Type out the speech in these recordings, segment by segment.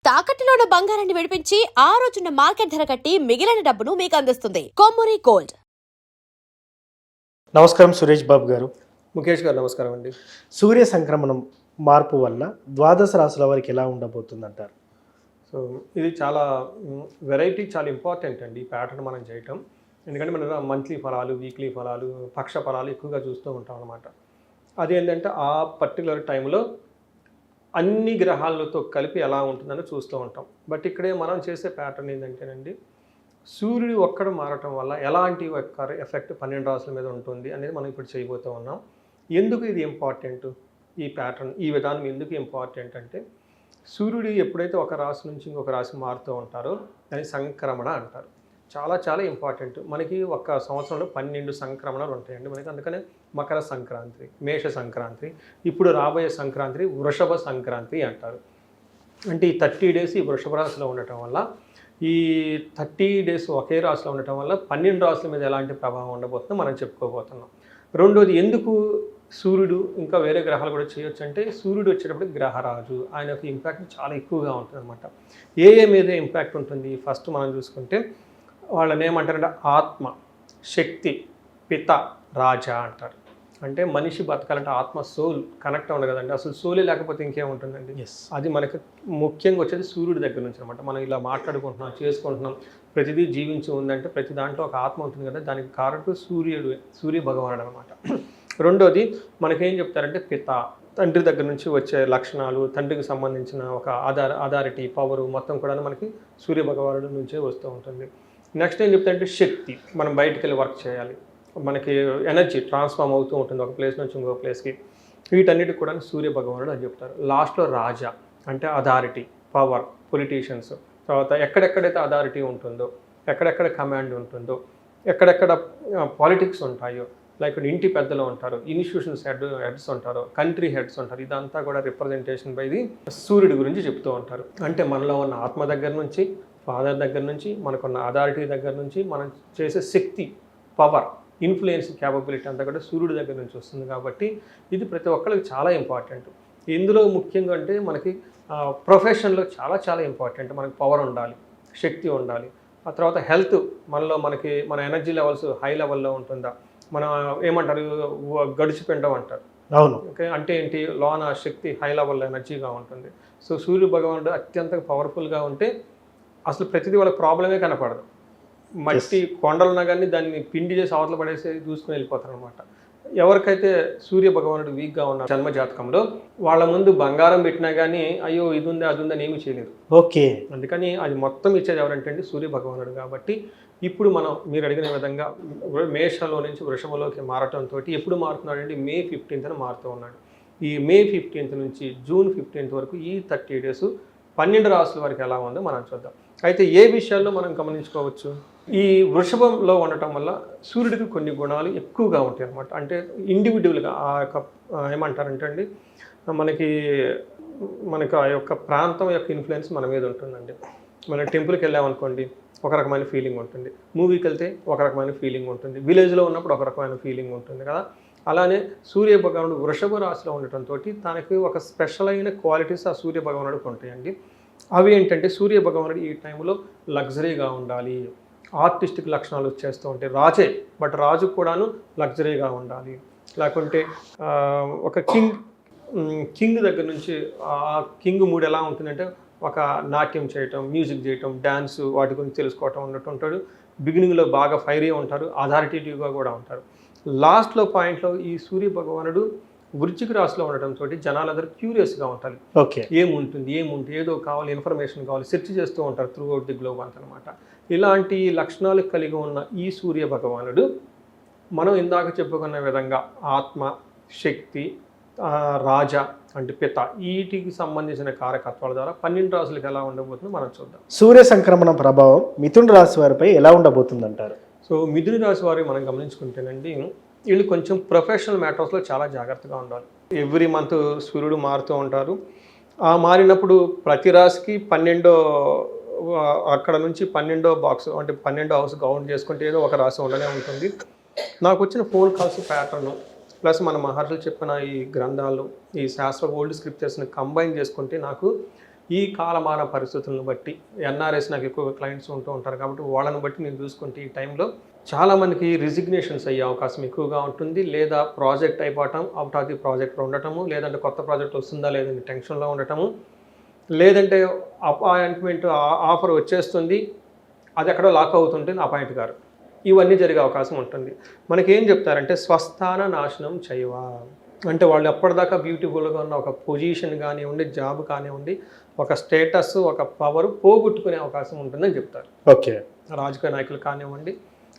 తాకట్టులో ఉన్న బంగారాన్ని విడిపించి ఆ రోజున్న మార్కెట్ ధర కట్టి మిగిలిన డబ్బును మీకు అందిస్తుంది కొమ్మూరి గోల్డ్. నమస్కారం సురేష్ బాబు గారు. ముఖేష్ గారు నమస్కారం అండి. సూర్య సంక్రమణం మార్పు వల్ల ద్వాదశ రాశుల వారికి ఎలా ఉండబోతుంది అంటారు? సో ఇది చాలా వెరైటీ, చాలా ఇంపార్టెంట్ అండి ఈ ప్యాటర్న్ మనం చేయటం. ఎందుకంటే మనం మంత్లీ ఫలాలు, వీక్లీ ఫలాలు, పక్ష ఫలాలు ఎక్కువగా చూస్తూ ఉంటాం అనమాట. అదేంటంటే ఆ పర్టికులర్ టైంలో అన్ని గ్రహాలతో కలిపి ఎలా ఉంటుందని చూస్తూ ఉంటాం. బట్ ఇక్కడే మనం చేసే ప్యాటర్న్ ఏంటంటేనండి, సూర్యుడు ఒక్కడు మారటం వల్ల ఎలాంటి ఎఫెక్ట్ 12 రాశుల మీద ఉంటుంది అనేది మనం ఇప్పుడు చేయబోతూ ఉన్నాం. ఎందుకు ఇది ఇంపార్టెంట్, ఈ ప్యాటర్న్, ఈ విధానం ఎందుకు ఇంపార్టెంట్ అంటే, సూర్యుడు ఎప్పుడైతే ఒక రాశి నుంచి ఇంకొక రాశి మారుతూ ఉంటారో దాన్ని సంక్రమణ అంటారు. చాలా చాలా ఇంపార్టెంట్. మనకి ఒక సంవత్సరంలో 12 సంక్రమణాలు ఉంటాయండి మనకి. అందుకనే మకర సంక్రాంతి, మేష సంక్రాంతి, ఇప్పుడు రాబోయే సంక్రాంతి వృషభ సంక్రాంతి అంటారు. అంటే ఈ 30 డేస్ ఈ వృషభ రాశిలో ఉండటం వల్ల, ఈ 30 డేస్ ఒకే రాశిలో ఉండటం వల్ల 12 రాశుల మీద ఎలాంటి ప్రభావం ఉండబోతుందో మనం చెప్పుకోబోతున్నాం. రెండోది, ఎందుకు సూర్యుడు ఇంకా వేరే గ్రహాలు కూడా చేయొచ్చు అంటే, సూర్యుడు వచ్చేటప్పుడు గ్రహరాజు, ఆయన యొక్క ఇంపాక్ట్ చాలా ఎక్కువగా ఉంటుంది అనమాట. ఏ మీద ఇంపాక్ట్ ఉంటుంది? ఫస్ట్ మనం చూసుకుంటే వాళ్ళని ఏమంటారంటే ఆత్మ, శక్తి, పిత, రాజా అంటారు. అంటే మనిషి బతకాలంటే ఆత్మ, సోల్ కనెక్ట్ ఉండదు కదండి. అసలు సోలే లేకపోతే ఇంకేముంటుందండి? అది మనకి ముఖ్యంగా వచ్చేది సూర్యుడి దగ్గర నుంచి అనమాట. మనం ఇలా మాట్లాడుకుంటున్నాం, చేసుకుంటున్నాం, ప్రతిదీ జీవించి ఉందంటే ప్రతి దాంట్లో ఒక ఆత్మ ఉంటుంది కదా. దానికి కారణం సూర్య భగవానుడు అనమాట. రెండోది మనకేం చెప్తారంటే పిత, తండ్రి దగ్గర నుంచి వచ్చే లక్షణాలు, తండ్రికి సంబంధించిన ఒక అథారిటీ, పవరు మొత్తం కూడా మనకి సూర్య భగవానుడి నుంచే వస్తూ ఉంటుంది. నెక్స్ట్ ఏం చెప్తారంటే శక్తి, మనం బయటికి వెళ్ళి వర్క్ చేయాలి, మనకి ఎనర్జీ ట్రాన్స్ఫార్మ్ అవుతూ ఉంటుంది ఒక ప్లేస్ నుంచి ఇంకో ప్లేస్కి. వీటన్నిటికి కూడా సూర్య భగవానుడు అని చెప్తారు. లాస్ట్లో రాజా అంటే అథారిటీ, పవర్, పొలిటీషియన్స్. తర్వాత ఎక్కడెక్కడైతే అథారిటీ ఉంటుందో, ఎక్కడెక్కడ కమాండ్ ఉంటుందో, ఎక్కడెక్కడ పాలిటిక్స్ ఉంటాయో, లైక్ ఇంటి పెద్దలు ఉంటారు, ఇన్స్టిట్యూషన్స్ హెడ్స్ ఉంటారు, కంట్రీ హెడ్స్ ఉంటారు. ఇదంతా కూడా రిప్రజెంటేషన్ బై ది సూర్యుడి గురించి చెప్తూ ఉంటారు. అంటే మనలో ఉన్న ఆత్మ దగ్గర నుంచి, ఫాదర్ దగ్గర నుంచి, మనకున్న అథారిటీ దగ్గర నుంచి, మనం చేసే శక్తి, పవర్, ఇన్ఫ్లుయెన్స్, క్యాపబిలిటీ అంతా కూడా సూర్యుడి దగ్గర నుంచి వస్తుంది. కాబట్టి ఇది ప్రతి ఒక్కరికి చాలా ఇంపార్టెంట్. ఇందులో ముఖ్యంగా అంటే మనకి ప్రొఫెషన్లో చాలా చాలా ఇంపార్టెంట్. మనకి పవర్ ఉండాలి, శక్తి ఉండాలి. ఆ తర్వాత హెల్త్, మన ఎనర్జీ లెవెల్స్ హై లెవెల్లో ఉంటుందా, మనం ఏమంటారు గడిచిపెండం అంటారు. అవును. ఓకే, అంటే ఏంటి, లోన శక్తి హై లెవెల్లో ఎనర్జీగా ఉంటుంది. సో సూర్య భగవానుడు అత్యంత పవర్ఫుల్గా ఉంటే అసలు ప్రతిదీ వాళ్ళ ప్రాబ్లమే కనపడదు. మట్టి కొండలున్నా కానీ దాన్ని పిండి చేసి అవతల పడేసి చూసుకుని వెళ్ళిపోతారు అనమాట. ఎవరికైతే సూర్య భగవానుడు వీక్గా ఉన్న జన్మజాతకంలో వాళ్ళ ముందు బంగారం పెట్టినా కానీ అయ్యో ఇది ఉంది అది ఉందని ఏమీ చేయలేదు. ఓకే. అందుకని అది మొత్తం ఇచ్చేది ఎవరంటే అండి సూర్య భగవానుడు. కాబట్టి ఇప్పుడు మీరు అడిగిన విధంగా మేషంలో నుంచి వృషభంలోకి మారటంతో ఎప్పుడు మారుతున్నాడు అంటే మే 15న మారుతూ ఉన్నాడు. ఈ మే 15 నుంచి జూన్ 15 వరకు ఈ 30 డేస్ 12 రాశుల వరకు ఎలా ఉందో మనం చూద్దాం. అయితే ఏ విషయాల్లో మనం గమనించుకోవచ్చు? ఈ వృషభంలో ఉండటం వల్ల సూర్యుడికి కొన్ని గుణాలు ఎక్కువగా ఉంటాయి అన్నమాట. అంటే ఇండివిజువల్గా ఆ యొక్క ఏమంటారంటే అండి, మనకి ఆ యొక్క ప్రాంతం యొక్క ఇన్ఫ్లుయెన్స్ మన మీద ఉంటుందండి. మనం టెంపుల్కి వెళ్ళామనుకోండి ఒక రకమైన ఫీలింగ్ ఉంటుంది, మూవీకి వెళ్తే ఒక రకమైన ఫీలింగ్ ఉంటుంది, విలేజ్లో ఉన్నప్పుడు ఒక రకమైన ఫీలింగ్ ఉంటుంది కదా. అలానే సూర్య భగవానుడు వృషభ రాశిలో ఉండటంతో తనకి ఒక స్పెషల్ అయిన క్వాలిటీస్ ఆ సూర్య భగవానుడికి ఉంటాయండి. అవి ఏంటంటే, సూర్య భగవానుడు ఈ టైంలో లగ్జరీగా ఉండాలి, ఆర్టిస్టిక్ లక్షణాలు వచ్చేస్తూ ఉంటాయి. రాజే, బట్ రాజు కూడాను లగ్జరీగా ఉండాలి. లేకుంటే ఒక కింగ్ దగ్గర నుంచి ఆ కింగ్ మూడ్ ఎలా ఉంటుందంటే, ఒక నాట్యం చేయటం, మ్యూజిక్ చేయటం, డ్యాన్స్, వాటి గురించి తెలుసుకోవటం ఉన్నట్టు ఉంటాడు. బిగినింగ్లో బాగా ఫైరీ ఉంటారు, అథారిటేటివ్గా కూడా ఉంటారు. లాస్ట్లో పాయింట్లో ఈ సూర్య భగవానుడు వృశ్చిక రాశిలో ఉండటంతో జనాలందరూ క్యూరియస్గా ఉంటారు. ఓకే, ఏముంటుంది ఏదో కావాలి, ఇన్ఫర్మేషన్ కావాలి, సెర్చ్ చేస్తూ ఉంటారు త్రూ అవుట్ ది గ్లోబ్ అంతనమాట. ఇలాంటి లక్షణాలు కలిగి ఉన్న ఈ సూర్య భగవానుడు మనం ఇందాక చెప్పుకున్న విధంగా ఆత్మ, శక్తి, రాజా అంటే పిత, వీటికి సంబంధించిన కారకత్వాల ద్వారా 12 రాశులకు ఎలా ఉండబోతుందో మనం చూద్దాం. సూర్య సంక్రమణం ప్రభావం మిథున రాశి వారిపై ఎలా ఉండబోతుంది అంటారు? సో మిథున రాశి వారి మనం గమనించుకుంటేనండి, వీళ్ళు కొంచెం ప్రొఫెషనల్ మ్యాటర్స్లో చాలా జాగ్రత్తగా ఉండాలి. ఎవ్రీ మంత్ సూర్యుడు మారుతూ ఉంటారు. ఆ మారినప్పుడు ప్రతి రాశికి 12 అక్కడ నుంచి 12వ బాక్స్ అంటే 12వ హౌస్ కౌంట్ చేసుకుంటే ఏదో ఒక రాశి ఉండనే ఉంటుంది. నాకు వచ్చిన ఫోన్ కాల్స్ ప్యాటర్ను ప్లస్ మన మహర్షులు చెప్పిన ఈ గ్రంథాలు, ఈ శాస్త్ర ఓల్డ్ స్క్రిప్చర్స్ని కంబైన్ చేసుకుంటే నాకు ఈ కాలమాన పరిస్థితులను బట్టి ఎన్ఆర్ఎస్ నాకు ఎక్కువగా క్లయింట్స్ ఉంటూ ఉంటారు కాబట్టి వాళ్ళని బట్టి నేను చూసుకుంటే ఈ టైంలో చాలామందికి రిజిగ్నేషన్స్ అయ్యే అవకాశం ఎక్కువగా ఉంటుంది, లేదా ప్రాజెక్ట్ అయిపోవటం, అవుట్ ఆఫ్ ది ప్రాజెక్ట్ ఉండటము, లేదంటే కొత్త ప్రాజెక్ట్ వస్తుందా లేదని టెన్షన్లో ఉండటము, లేదంటే అపాయింట్మెంట్ ఆఫర్ వచ్చేస్తుంది అది ఎక్కడో లాక్ అవుతుంటుంది అపాయింట్ గారు, ఇవన్నీ జరిగే అవకాశం ఉంటుంది. మనకి ఏం చెప్తారంటే స్వస్థాన నాశనం చేయవా అంటే వాళ్ళు ఎప్పటిదాకా బ్యూటిఫుల్గా ఉన్న ఒక పొజిషన్ కానివ్వండి, జాబ్ కానివ్వండి, ఒక స్టేటస్, ఒక పవర్ పోగొట్టుకునే అవకాశం ఉంటుందని చెప్తారు. ఓకే, రాజకీయ నాయకులు కానివ్వండి,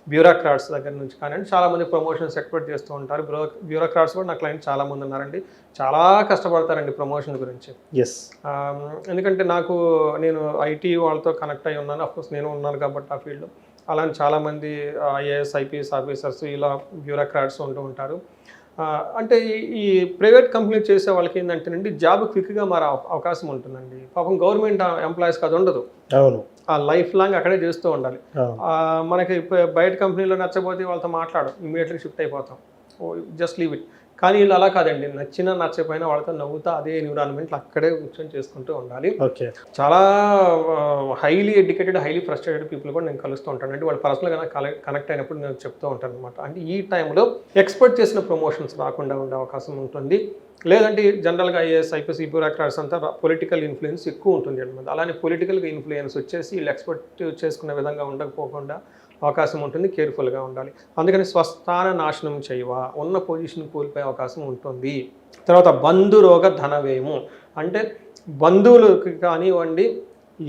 బ్యూరోక్రాట్స్ దగ్గర నుంచి కానివ్వండి, చాలామంది ప్రమోషన్స్ ఎక్స్పెక్ట్ చేస్తూ ఉంటారు. బ్యూరోక్రాట్స్ కూడా నా క్లయింట్ చాలామంది ఉన్నారండి, చాలా కష్టపడతారండి ప్రమోషన్ గురించి. ఎస్, ఎందుకంటే నేను ఐటీ వాళ్ళతో కనెక్ట్ అయి ఉన్నాను, అఫ్కోర్స్ నేను ఉన్నాను కాబట్టి ఆ ఫీల్డ్లో. అలానే చాలామంది ఐఏఎస్ ఐపీఎస్ ఆఫీసర్స్ ఇలా బ్యూరోక్రాట్స్ ఉంటూ ఉంటారు. అంటే ఈ ప్రైవేట్ కంపెనీ చేసే వాళ్ళకి ఏంటంటేనండి జాబ్ క్విక్గా మారే అవకాశం ఉంటుందండి. పాపం గవర్నమెంట్ ఎంప్లాయీస్కి అది ఉండదు, అవును, ఆ లైఫ్ లాంగ్ అక్కడే చేస్తూ ఉండాలి. మనకి బయట కంపెనీలో నచ్చకపోతే వాళ్ళతో మాట్లాడు, ఇమీడియట్లీ షిఫ్ట్ అయిపోతాం, జస్ట్ లీవ్ ఇట్. కానీ వీళ్ళు అలా కాదండి, నచ్చినా నచ్చకపోయినా వాళ్ళతో నవ్వుతా అదే ఎన్విరాన్మెంట్లో అక్కడే కూర్చొని చేసుకుంటూ ఉండాలి. ఓకే, చాలా highly educated, highly frustrated people కూడా నేను కలుస్తూ ఉంటాను. అంటే వాళ్ళు పర్సనల్గా కనెక్ట్ అయినప్పుడు నేను చెప్తూ ఉంటాను అనమాట. అంటే ఈ టైంలో ఎక్స్పెక్ట్ చేసిన ప్రమోషన్స్ రాకుండా ఉండే అవకాశం ఉంటుంది. లేదంటే జనరల్గా ఐఏఎస్ ఐపీఎస్ బ్యూరోక్రాట్స్ అంతా పొలిటికల్ ఇన్ఫ్లుయెన్స్ ఎక్కువ ఉంటుంది అనమాట. అలానే పొలిటికల్గా ఇన్ఫ్లుయెన్స్ వచ్చేసి వీళ్ళు ఎక్స్పెక్ట్ చేసుకున్న విధంగా ఉండకపోకుండా అవకాశం ఉంటుంది, కేర్ఫుల్గా ఉండాలి. అందుకని స్వస్థాన నాశనం చేయవా, ఉన్న పొజిషన్ కోల్పోయే అవకాశం ఉంటుంది. తర్వాత బంధురోగ ధనవేము అంటే బంధువులకు కానివ్వండి,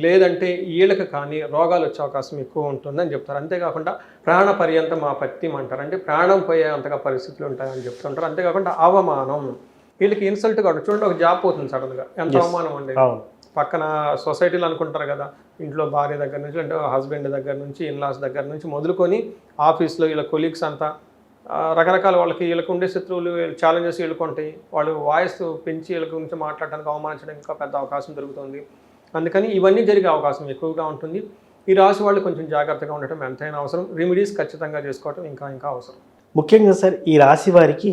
లేదంటే వీళ్ళకి కానీ రోగాలు వచ్చే అవకాశం ఎక్కువ ఉంటుందని చెప్తారు. అంతేకాకుండా ప్రాణ పర్యంతం ఆపత్యం అంటారు, అంటే ప్రాణం పోయే అంతగా పరిస్థితులు ఉంటాయని చెప్తుంటారు. అంతేకాకుండా అవమానం, వీళ్ళకి ఇన్సల్ట్ కాదు. చూడండి, ఒక జాబ్ పోతుంది సడన్గా, ఎంత అవమానం అండి. పక్కన సొసైటీలు అనుకుంటారు కదా, ఇంట్లో భార్య దగ్గర నుంచి, అంటే హస్బెండ్ దగ్గర నుంచి, ఇన్లాస్ దగ్గర నుంచి మొదలుకొని ఆఫీస్లో వీళ్ళ కొలీగ్స్ అంతా రకరకాల వీళ్ళకి ఉండే శత్రువులు, ఛాలెంజెస్ వీళ్ళకు ఉంటాయి. వాళ్ళు వాయిస్ పెంచి వీళ్ళ గురించి మాట్లాడడానికి, అవమానించడానికి ఇంకా పెద్ద అవకాశం దొరుకుతుంది. అందుకని ఇవన్నీ జరిగే అవకాశం ఎక్కువగా ఉంటుంది. ఈ రాశి వాళ్ళు కొంచెం జాగ్రత్తగా ఉండటం ఎంతైనా అవసరం. రెమెడీస్ ఖచ్చితంగా చేసుకోవటం ఇంకా అవసరం. ముఖ్యంగా సార్, ఈ రాశి వారికి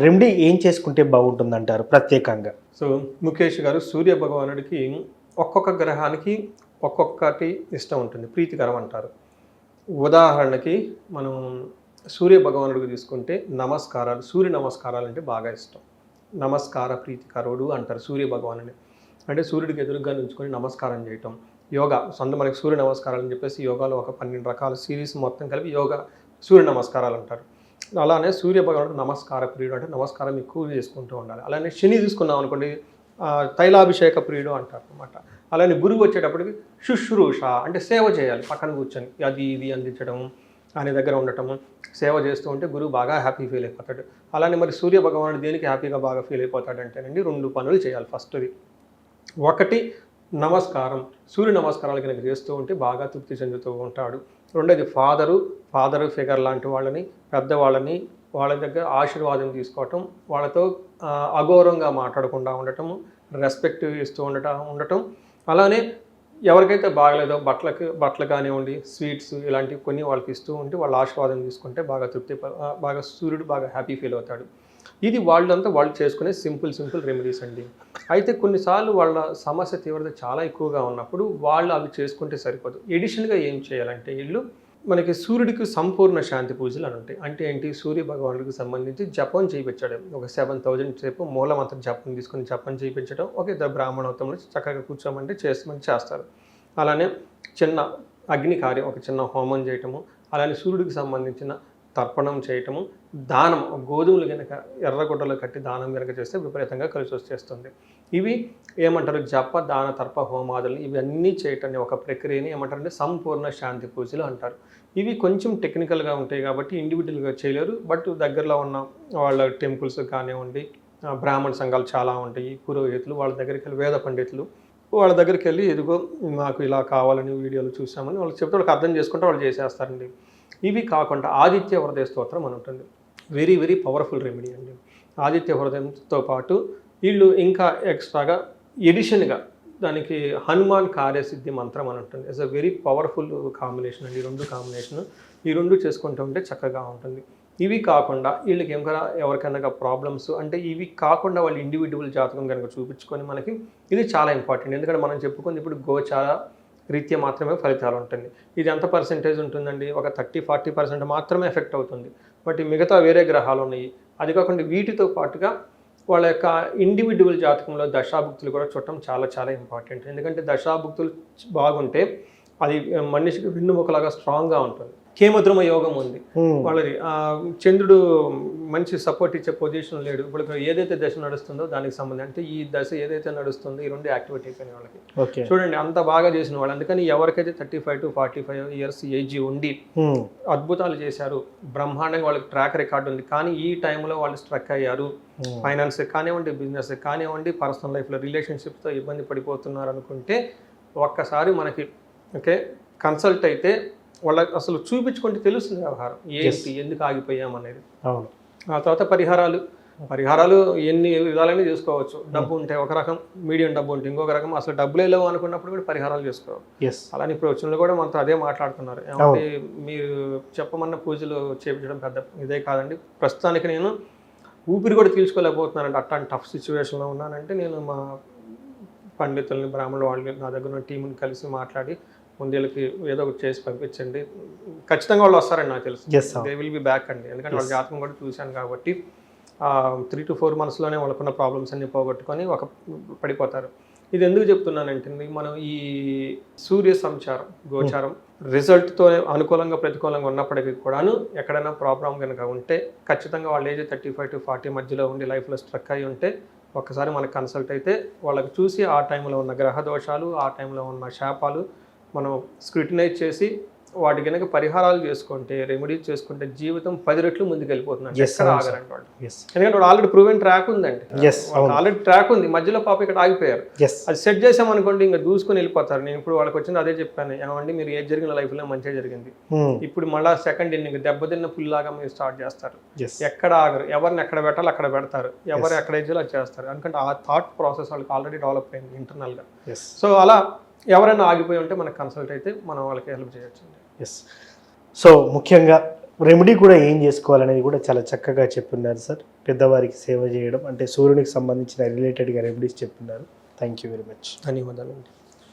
రెమెడీ ఏం చేసుకుంటే బాగుంటుంది అంటారు ప్రత్యేకంగా? సో ముఖేష్ గారు, సూర్య భగవానుడికి ఒక్కొక్క గ్రహానికి ఒక్కొక్కటి ఇష్టం ఉంటుంది, ప్రీతికరం అంటారు. ఉదాహరణకి మనం సూర్య భగవానుడికి తీసుకుంటే నమస్కారాలు, సూర్య నమస్కారాలు అంటే బాగా ఇష్టం. నమస్కార ప్రీతికరుడు అంటారు సూర్య భగవానుని. అంటే సూర్యుడికి ఎదురుగా నుంచుకొని నమస్కారం చేయటం, యోగా. మనకి సూర్య నమస్కారాలు అని చెప్పేసి యోగాలో ఒక 12 రకాల సిరీస్ మొత్తం కలిపి యోగా సూర్య నమస్కారాలు అంటారు. అలానే సూర్య భగవానుడు నమస్కార ప్రియుడు, అంటే నమస్కారం ఎక్కువ చేసుకుంటూ ఉండాలి. అలానే శని తీసుకున్నాం అనుకోండి, తైలాభిషేక ప్రియుడు అంటారు అనమాట. అలానే గురువు వచ్చేటప్పటికి శుశ్రూష అంటే సేవ చేయాలి, పక్కన కూర్చొని అది ఇది అందించడం, ఆయన దగ్గర ఉండటము, సేవ చేస్తూ ఉంటే గురువు బాగా హ్యాపీ ఫీల్ అయిపోతాడు. అలానే మరి సూర్య భగవానుడు దేనికి హ్యాపీగా బాగా ఫీల్ అయిపోతాడంటేనండి 2 పనులు చేయాలి. ఫస్ట్ది ఒకటి నమస్కారం, సూర్య నమస్కారాలు కనుక చేస్తూ ఉంటే బాగా తృప్తి చెందుతూ ఉంటాడు. రెండోది ఫాదరు ఫిగర్ లాంటి వాళ్ళని, పెద్దవాళ్ళని, వాళ్ళ దగ్గర ఆశీర్వాదం తీసుకోవటం, వాళ్ళతో అగౌరవంగా మాట్లాడకుండా ఉండటము, రెస్పెక్ట్ ఇస్తూ ఉండటం. అలానే ఎవరికైతే బాగలేదో బట్టలు కానివ్వండి, స్వీట్స్ ఇలాంటివి కొన్ని వాళ్ళకి ఇస్తూ ఉంటే వాళ్ళ ఆశీర్వాదం తీసుకుంటే బాగా సూర్యుడు బాగా హ్యాపీ ఫీల్ అవుతాడు. ఇది వాళ్ళు చేసుకునే సింపుల్ రెమెడీస్ అండి. అయితే కొన్నిసార్లు వాళ్ళ సమస్య తీవ్రత చాలా ఎక్కువగా ఉన్నప్పుడు వాళ్ళు అవి చేసుకుంటే సరిపోదు. ఎడిషనల్గా ఏం చేయాలంటే వీళ్ళు మనకి సూర్యుడికి సంపూర్ణ శాంతి పూజలు అని ఉంటాయి. అంటే ఏంటి, సూర్య భగవానుడికి సంబంధించి జపం చేయించడం, ఒక 7000 సేపు మూలమంత్ర జపం తీసుకొని జపం చేయించడం, ఒక ఇద్దరు బ్రాహ్మణోత్తములు చక్కగా కూర్చోమంటే చేస్తారు. అలానే చిన్న అగ్ని కార్యం, ఒక చిన్న హోమం చేయటము, అలానే సూర్యుడికి సంబంధించిన తర్పణం చేయటము, దానం, గోధుమలు కనుక ఎర్రగుడ్డలు కట్టి దానం కనుక చేస్తే విపరీతంగా కలిసి వచ్చేస్తుంది. ఇవి ఏమంటారు, జప దాన తర్ప హోమాదులు ఇవన్నీ చేయటాన్ని ఒక ప్రక్రియని ఏమంటారంటే సంపూర్ణ శాంతి పూజలు అంటారు. ఇవి కొంచెం టెక్నికల్గా ఉంటాయి కాబట్టి ఇండివిజువల్గా చేయలేరు. బట్ దగ్గరలో ఉన్న వాళ్ళ టెంపుల్స్ కానివ్వండి, బ్రాహ్మణ సంఘాలు చాలా ఉంటాయి, పురోహితులు, వాళ్ళ దగ్గరికి వెళ్ళి వేద పండితులు వాళ్ళ దగ్గరికి వెళ్ళి ఇదిగో మాకు ఇలా కావాలని వీడియోలు చూసామని వాళ్ళు చెప్తే వాళ్ళకి అర్థం చేసుకుంటే వాళ్ళు చేసేస్తారండి. ఇవి కాకుండా ఆదిత్య హృదయ స్తోత్రం అని ఉంటుంది, వెరీ వెరీ పవర్ఫుల్ రెమెడీ అండి. ఆదిత్య హృదయంతో పాటు వీళ్ళు ఇంకా ఎక్స్ట్రాగా ఎడిషన్గా దానికి హనుమాన్ కార్యసిద్ధి మంత్రం అని ఉంటుంది. It's a very powerful combination అండి. 2 కాంబినేషన్, ఈ 2 చేసుకుంటూ ఉంటే చక్కగా ఉంటుంది. ఇవి కాకుండా వీళ్ళకి ఏమైనా ఎవరికైనా ప్రాబ్లమ్స్ అంటే ఇవి కాకుండా వాళ్ళు ఇండివిజువల్ జాతకం కనుక చూపించుకొని మనకి ఇది చాలా ఇంపార్టెంట్. ఎందుకంటే మనం చెప్పుకుంది ఇప్పుడు గోచార రీత్యా మాత్రమే ఫలితాలు ఉంటుంది. ఇది ఎంత పర్సెంటేజ్ ఉంటుందండి, ఒక 30-40% మాత్రమే ఎఫెక్ట్ అవుతుంది. బట్ మిగతా వేరే గ్రహాలు ఉన్నాయి. అది కాకుండా వీటితో పాటుగా వాళ్ళ యొక్క ఇండివిజువల్ జాతకంలో దశాభుక్తులు కూడా చూడటం చాలా చాలా ఇంపార్టెంట్. ఎందుకంటే దశాభుక్తులు బాగుంటే అది మనిషికి వెన్నుముకలాగా స్ట్రాంగ్గా ఉంటుంది. కేమద్రుమ యోగం ఉంది వాళ్ళది, చంద్రుడు మంచి సపోర్ట్ ఇచ్చే పొజిషన్ లేడు. ఇప్పుడు ఏదైతే దశ నడుస్తుందో దానికి సంబంధం అంటే ఈ దశ ఏదైతే నడుస్తుందో ఈ రెండు యాక్టివేట్ అయిపోయిన వాళ్ళకి చూడండి అంత బాగా చేసిన వాళ్ళు. అందుకని ఎవరికైతే 35 to 45 years ఏజ్ ఉండి అద్భుతాలు చేశారు, బ్రహ్మాండంగా వాళ్ళకి ట్రాక్ రికార్డు ఉంది, కానీ ఈ టైంలో వాళ్ళు స్ట్రక్ అయ్యారు, ఫైనాన్స్ కానివ్వండి, బిజినెస్ కానివ్వండి, పర్సనల్ లైఫ్లో రిలేషన్షిప్తో ఇబ్బంది పడిపోతున్నారు అనుకుంటే ఒక్కసారి మనకి కన్సల్ట్ అయితే వాళ్ళకి అసలు చూపించుకుంటే తెలుస్తుంది వ్యవహారం ఏంటి, ఎందుకు ఆగిపోయాం అనేది. ఆ తర్వాత పరిహారాలు ఎన్ని విధాలైనా చేసుకోవచ్చు. డబ్బు ఉంటే ఒక రకం, మీడియం డబ్బు ఉంటే ఇంకొక రకం, అసలు డబ్బులే లేవు అనుకున్నప్పుడు కూడా పరిహారాలు చేసుకోవాలి. అలానే ఇప్పుడు వచ్చిన కూడా మనతో అదే మాట్లాడుతున్నారు. ఏమంటే మీరు చెప్పమన్న పూజలు చేయించడం పెద్ద ఇదే కాదండి, ప్రస్తుతానికి నేను ఊపిరి కూడా తీసుకోలేకపోతున్నానంటే అట్లాంటి టఫ్ సిచ్యువేషన్లో ఉన్నానంటే నేను మా పండితుల్ని, బ్రాహ్మణులు వాళ్ళు నా దగ్గర ఉన్న టీంని కలిసి మాట్లాడి ముందేళ్ళకి ఏదో ఒకటి చేసి పంపించండి, ఖచ్చితంగా వాళ్ళు వస్తారండి. నాకు తెలుసు దే విల్ బి బ్యాక్ అండి. ఎందుకంటే వాళ్ళ జాతకం కూడా చూశాను కాబట్టి 3 to 4 monthsలోనే వాళ్ళకున్న ప్రాబ్లమ్స్ అన్ని పోగొట్టుకొని పడిపోతారు. ఇది ఎందుకు చెప్తున్నానంటే మనం ఈ సూర్య సంచారం గోచారం రిజల్ట్తో అనుకూలంగా ప్రతికూలంగా ఉన్నప్పటికీ కూడాను ఎక్కడైనా ప్రాబ్లం కనుక ఉంటే ఖచ్చితంగా వాళ్ళ ఏజ్ 35 to 40 మధ్యలో ఉండి లైఫ్లో స్ట్రక్ అయి ఉంటే ఒక్కసారి మనకు కన్సల్ట్ అయితే వాళ్ళకి చూసి ఆ టైంలో ఉన్న గ్రహ దోషాలు, ఆ టైంలో ఉన్న శాపాలు మనం స్క్రూటినైజ్ చేసి వాటి కనుక పరిహారాలు చేసుకుంటే, రెమెడీస్ చేసుకుంటే జీవితం 10 రెట్లు ముందుకు వెళ్ళిపోతుంది. ఎక్కడ ఆగరండి వాళ్ళు. ఎందుకంటే వాడు ఆల్రెడీ ప్రూవెన్ ట్రాక్ ఉందండి, ఆల్రెడీ ట్రాక్ ఉంది, మధ్యలో పాప ఇక్కడ ఆగిపోయారు. అది సెట్ చేసామనుకోండి ఇంకా దూసుకొని వెళ్ళిపోతారు. నేను ఇప్పుడు వాళ్ళకి వచ్చింది అదే చెప్పాను, ఏమండి మీరు ఏది జరిగిన లైఫ్లో మంచిగా జరిగింది, ఇప్పుడు మళ్ళీ సెకండ్ ఇన్నింగ్ దెబ్బతిన్న పుల్లాగా మీరు స్టార్ట్ చేస్తారు. ఎక్కడ ఆగరు, ఎవరిని ఎక్కడ పెట్టాలో అక్కడ పెడతారు, ఎవరు ఎక్కడ ఇచ్చాలో అది చేస్తారు. ఎందుకంటే ఆ థాట్ ప్రాసెస్ వాళ్ళకి ఆల్రెడీ డెవలప్ అయింది ఇంటర్నల్గా. సో అలా ఎవరైనా ఆగిపోయి ఉంటే మనకు కన్సల్ట్ అయితే మనం వాళ్ళకి హెల్ప్ చేయొచ్చు. సో ముఖ్యంగా రెమెడీ కూడా ఏం చేసుకోవాలనేది కూడా చాలా చక్కగా చెప్పున్నారు సార్. పెద్దవారికి సేవ చేయడం అంటే సూర్యునికి సంబంధించిన రిలేటెడ్గా రెమెడీస్ చెప్పున్నారు. Thank you very much. ధన్యవాదాలు.